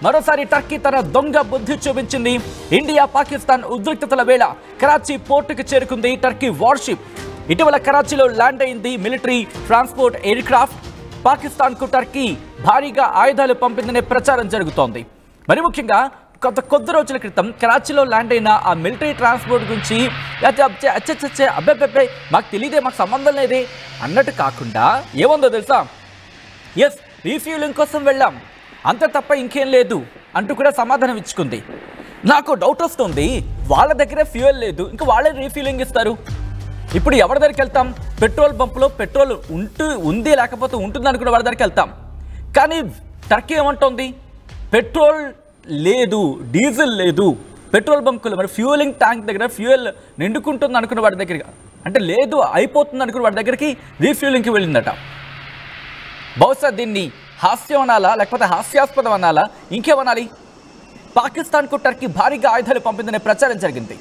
మరోసారి టర్కీ తన దొంగ బుద్ధి చూపించింది. ఇండియా పాకిస్తాన్ ఉద్రిక్తతల వేళ కరాచీ పోర్టుకు చేరుకుంది టర్కీ వార్షిప్. ఇటీవల కరాచీలో ల్యాండ్ అయింది మిలిటరీ ట్రాన్స్పోర్ట్ ఎయిర్ క్రాఫ్ట్. పాకిస్తాన్కు టర్కీ భారీగా ఆయుధాలు పంపిందనే ప్రచారం జరుగుతోంది. మరి ముఖ్యంగా కొద్ది రోజుల క్రితం కరాచీలో ల్యాండ్ అయిన ఆ మిలిటరీ ట్రాన్స్పోర్ట్ గురించి అబ్బే మాకు తెలియదే, మాకు సంబంధం లేదే అన్నట్టు కాకుండా ఏముందో తెలుసా, ఎస్ రీఫ్యూలింగ్ కోసం వెళ్ళాం అంతే తప్ప ఇంకేం లేదు అంటూ కూడా సమాధానం ఇచ్చుకుంది. నాకు డౌట్ వస్తుంది, వాళ్ళ దగ్గరే ఫ్యూయల్ లేదు, ఇంకా వాళ్ళే రీఫ్యూలింగ్ ఇస్తారు. ఇప్పుడు ఎవరి దగ్గరికి వెళ్తాం? పెట్రోల్ బంపులో పెట్రోల్ ఉంది లేకపోతే ఉంటుంది అనుకున్న వాళ్ళ దగ్గరికి వెళ్తాం. కానీ టర్కీ ఏమంటోంది? పెట్రోల్ లేదు, డీజిల్ లేదు పెట్రోల్ బంకులు. మరి ఫ్యూయలింగ్ ట్యాంక్ దగ్గర ఫ్యూయల్ నిండుకుంటుంది అనుకున్న వాడి దగ్గర, అంటే లేదు అయిపోతుంది అనుకున్న వాడి దగ్గరికి రీఫ్యూలింగ్కి వెళ్ళిందట. బహుశా దీన్ని హాస్యం అనాలా, లేకపోతే హాస్యాస్పదం అనాలా, ఇంకేమనాలి? పాకిస్తాన్కు టర్కీ భారీగా ఆయుధాలు పంపిందనే ప్రచారం జరిగింది.